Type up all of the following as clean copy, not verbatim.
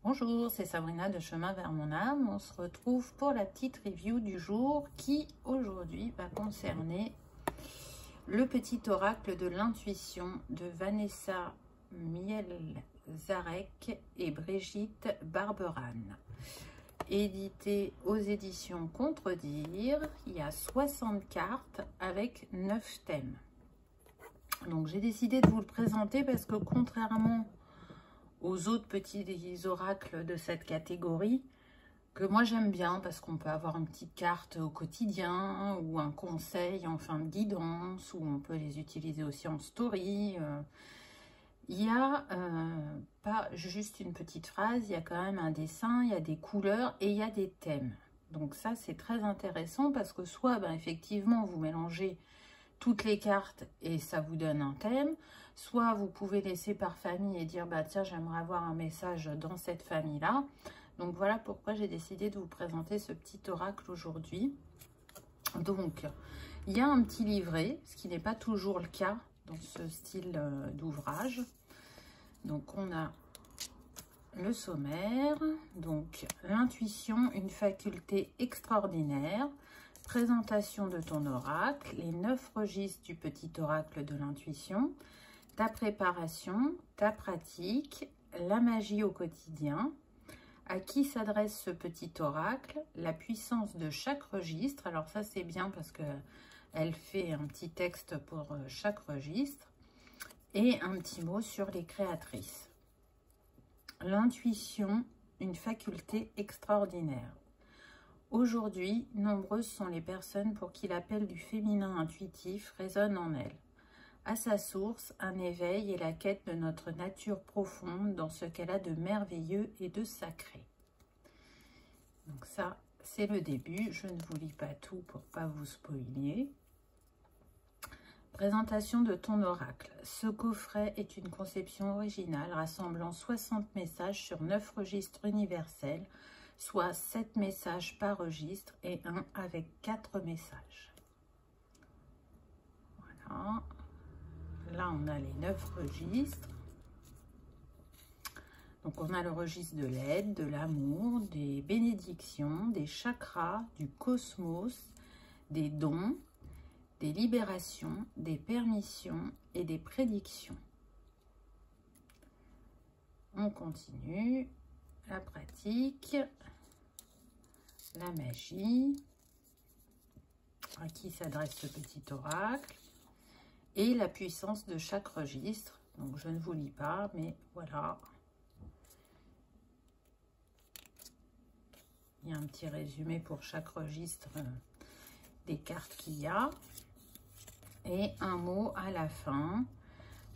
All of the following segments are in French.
Bonjour, c'est Sabrina de Chemin vers mon âme. On se retrouve pour la petite review du jour qui aujourd'hui va concerner le petit oracle de l'intuition de Vanessa Mielzarek et Brigitte Barberane. Édité aux éditions Contredire, il y a 60 cartes avec 9 thèmes. Donc j'ai décidé de vous le présenter parce que contrairement aux autres petits oracles de cette catégorie, que moi j'aime bien parce qu'on peut avoir une petite carte au quotidien ou un conseil en fin de guidance, ou on peut les utiliser aussi en story. Il y a pas juste une petite phrase, il y a quand même un dessin, il y a des couleurs et il y a des thèmes. Donc ça c'est très intéressant parce que soit effectivement vous mélangez toutes les cartes et ça vous donne un thème, soit vous pouvez laisser par famille et dire tiens, j'aimerais avoir un message dans cette famille là. Donc voilà pourquoi j'ai décidé de vous présenter ce petit oracle aujourd'hui. Donc il y a un petit livret, ce qui n'est pas toujours le cas dans ce style d'ouvrage. Donc on a le sommaire, donc l'intuition, une faculté extraordinaire. Présentation de ton oracle, les 9 registres du petit oracle de l'intuition, ta préparation, ta pratique, la magie au quotidien, à qui s'adresse ce petit oracle, la puissance de chaque registre. Alors ça c'est bien parce que elle fait un petit texte pour chaque registre et un petit mot sur les créatrices. L'intuition, une faculté extraordinaire. Aujourd'hui, nombreuses sont les personnes pour qui l'appel du féminin intuitif résonne en elles. À sa source, un éveil et la quête de notre nature profonde dans ce qu'elle a de merveilleux et de sacré. Donc ça, c'est le début. Je ne vous lis pas tout pour pas vous spoiler. Présentation de ton oracle. Ce coffret est une conception originale rassemblant 60 messages sur 9 registres universels, soit 7 messages par registre et un avec 4 messages. Voilà. Là, on a les 9 registres. Donc, on a le registre de l'aide, de l'amour, des bénédictions, des chakras, du cosmos, des dons, des libérations, des permissions et des prédictions. On continue. La pratique, la magie, à qui s'adresse ce petit oracle, et la puissance de chaque registre. Donc je ne vous lis pas, mais voilà. Il y a un petit résumé pour chaque registre des cartes qu'il y a. Et un mot à la fin.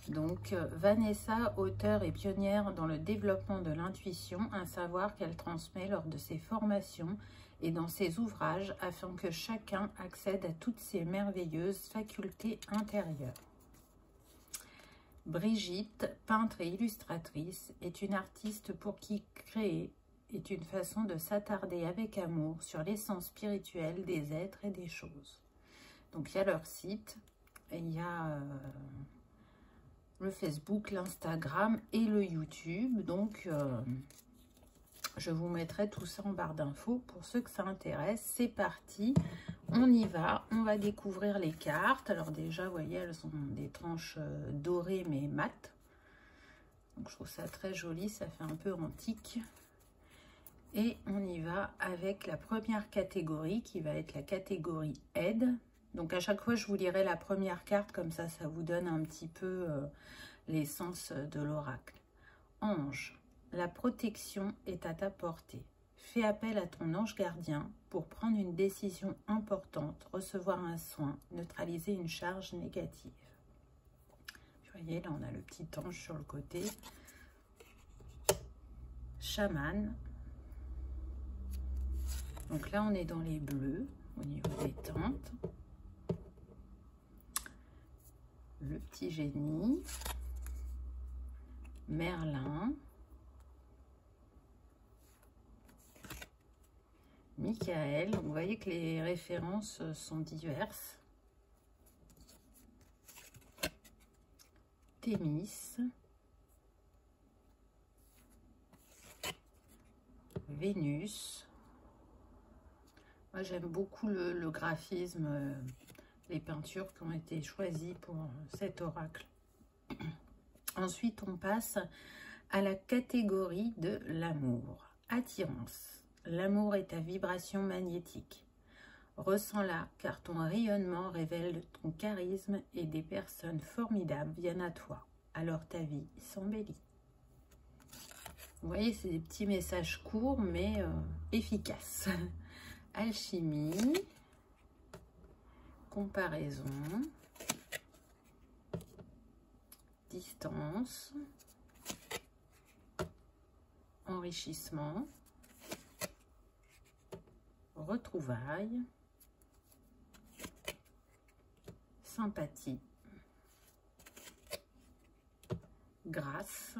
Donc, Vanessa, auteure et pionnière dans le développement de l'intuition, un savoir qu'elle transmet lors de ses formations et dans ses ouvrages afin que chacun accède à toutes ses merveilleuses facultés intérieures. Brigitte, peintre et illustratrice, est une artiste pour qui créer est une façon de s'attarder avec amour sur l'essence spirituelle des êtres et des choses. Donc, il y a leur site, et il y a le Facebook, l'Instagram et le YouTube. Donc, je vous mettrai tout ça en barre d'infos pour ceux que ça intéresse. C'est parti, on y va. On va découvrir les cartes. Alors déjà, vous voyez, elles sont des tranches dorées mais mates. Donc, je trouve ça très joli. Ça fait un peu antique. Et on y va avec la première catégorie qui va être la catégorie aide. Donc, à chaque fois, je vous lirai la première carte. Comme ça, ça vous donne un petit peu l'essence de l'oracle. Ange, la protection est à ta portée. Fais appel à ton ange gardien pour prendre une décision importante, recevoir un soin, neutraliser une charge négative. Vous voyez, là, on a le petit ange sur le côté. Chaman. Donc là, on est dans les bleus au niveau des teintes. Le petit génie. Merlin. Michael. Donc, vous voyez que les références sont diverses. Thémis. Vénus. Moi, j'aime beaucoup le graphisme, les peintures qui ont été choisies pour cet oracle. Ensuite, on passe à la catégorie de l'amour. Attirance. L'amour est ta vibration magnétique. Ressens-la, car ton rayonnement révèle ton charisme et des personnes formidables viennent à toi. Alors ta vie s'embellit. Vous voyez, c'est des petits messages courts, mais efficaces. Alchimie, comparaison, distance, enrichissement, retrouvailles, sympathie, grâce.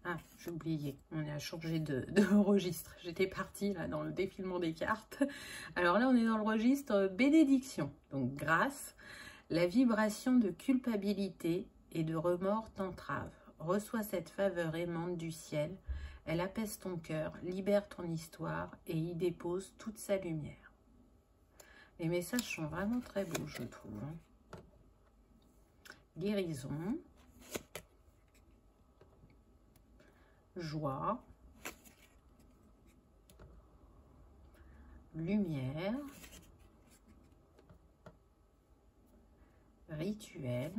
Ah, j'ai oublié, on a changé de registre. J'étais partie là dans le défilement des cartes. Alors là, on est dans le registre bénédiction. Donc grâce, la vibration de culpabilité et de remords t'entrave. Reçois cette faveur aimante du ciel. Elle apaise ton cœur, libère ton histoire et y dépose toute sa lumière. Les messages sont vraiment très beaux, je trouve. Guérison. Joie, lumière, rituel,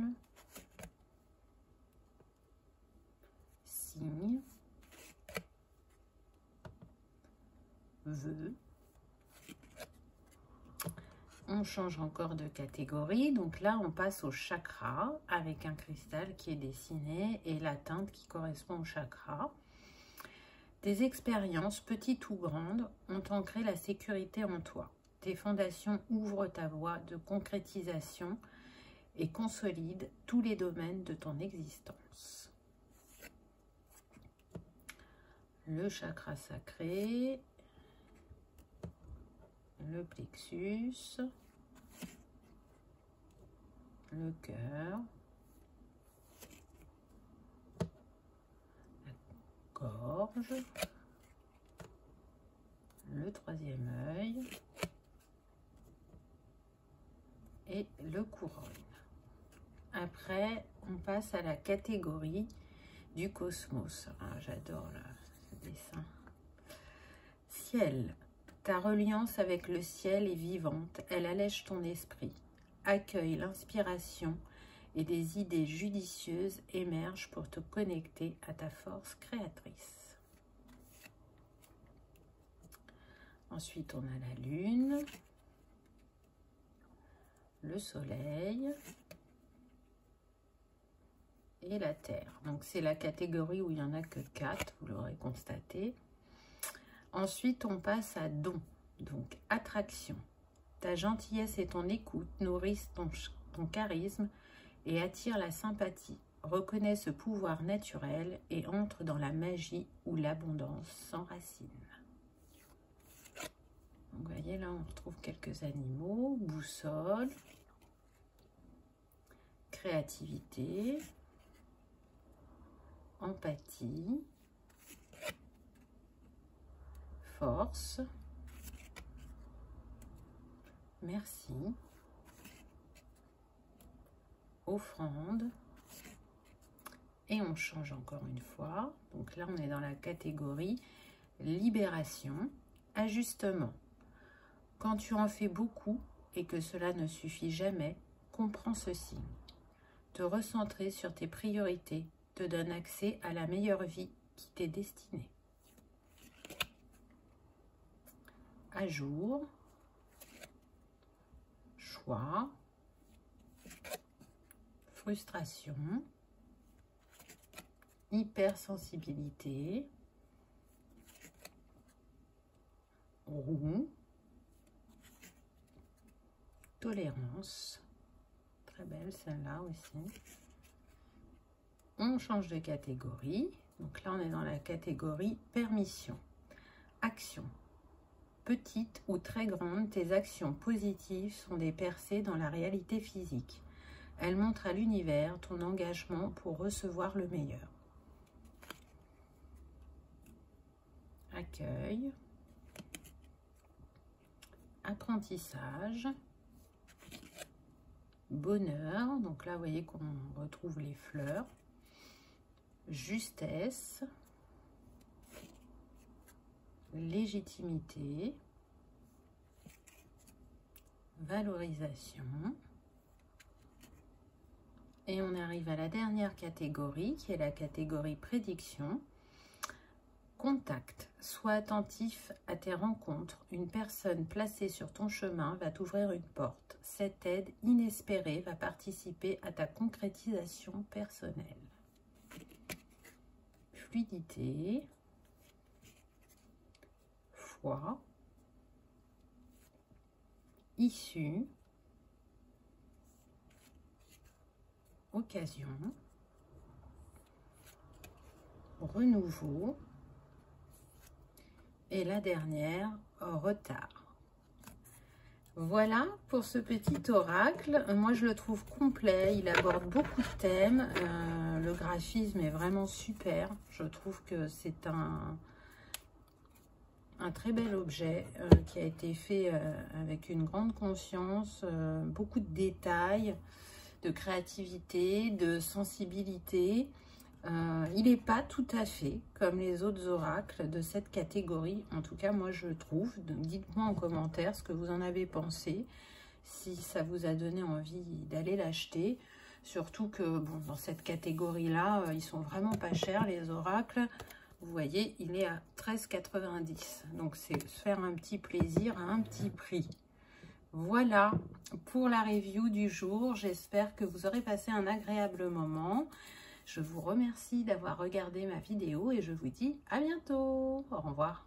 signe, vœu. On change encore de catégorie, donc là on passe au chakra avec un cristal qui est dessiné et la teinte qui correspond au chakra. Tes expériences, petites ou grandes, ont ancré la sécurité en toi. Tes fondations ouvrent ta voie de concrétisation et consolident tous les domaines de ton existence. Le chakra sacré, le plexus, le cœur, gorge, le troisième œil et le couronne. Après, on passe à la catégorie du cosmos. Ah, j'adore ce dessin. Ciel. Ta reliance avec le ciel est vivante. Elle allège ton esprit. Accueille l'inspiration et des idées judicieuses émergent pour te connecter à ta force créatrice. Ensuite, on a la lune, le soleil et la terre. Donc, c'est la catégorie où il n'y en a que 4, vous l'aurez constaté. Ensuite, on passe à don, donc attraction. Ta gentillesse et ton écoute nourrissent ton charisme et attire la sympathie. Reconnais ce pouvoir naturel et entre dans la magie où l'abondance s'enracine. Vous voyez, là, on retrouve quelques animaux. Boussole, créativité, empathie, force, merci, offrande, et on change encore une fois. Donc là, on est dans la catégorie libération, ajustement. Quand tu en fais beaucoup et que cela ne suffit jamais, comprends ceci. Te recentrer sur tes priorités te donne accès à la meilleure vie qui t'est destinée. À jour, choix, frustration, hypersensibilité, roue, tolérance, très belle celle-là aussi. On change de catégorie, donc là on est dans la catégorie permission, action. Petites ou très grandes, tes actions positives sont des percées dans la réalité physique. Elles montrent à l'univers ton engagement pour recevoir le meilleur. accueil, apprentissage, bonheur, donc là vous voyez qu'on retrouve les fleurs, justesse, légitimité, valorisation. Et on arrive à la dernière catégorie qui est la catégorie prédiction. Contact. Sois attentif à tes rencontres. Une personne placée sur ton chemin va t'ouvrir une porte. Cette aide inespérée va participer à ta concrétisation personnelle. Fluidité. Foi. Issue. Occasion. Renouveau. Et la dernière, retard. Voilà pour ce petit oracle. Moi, je le trouve complet. Il aborde beaucoup de thèmes. Le graphisme est vraiment super. Je trouve que c'est un très bel objet qui a été fait avec une grande conscience, beaucoup de détails, de créativité, de sensibilité. Il n'est pas tout à fait comme les autres oracles de cette catégorie. En tout cas, moi, je trouve. Dites-moi en commentaire ce que vous en avez pensé, si ça vous a donné envie d'aller l'acheter. Surtout que, bon, dans cette catégorie-là, ils sont vraiment pas chers, les oracles. Vous voyez, il est à 13,90 €. Donc, c'est se faire un petit plaisir à un petit prix. Voilà pour la review du jour. J'espère que vous aurez passé un agréable moment. Je vous remercie d'avoir regardé ma vidéo et je vous dis à bientôt. Au revoir.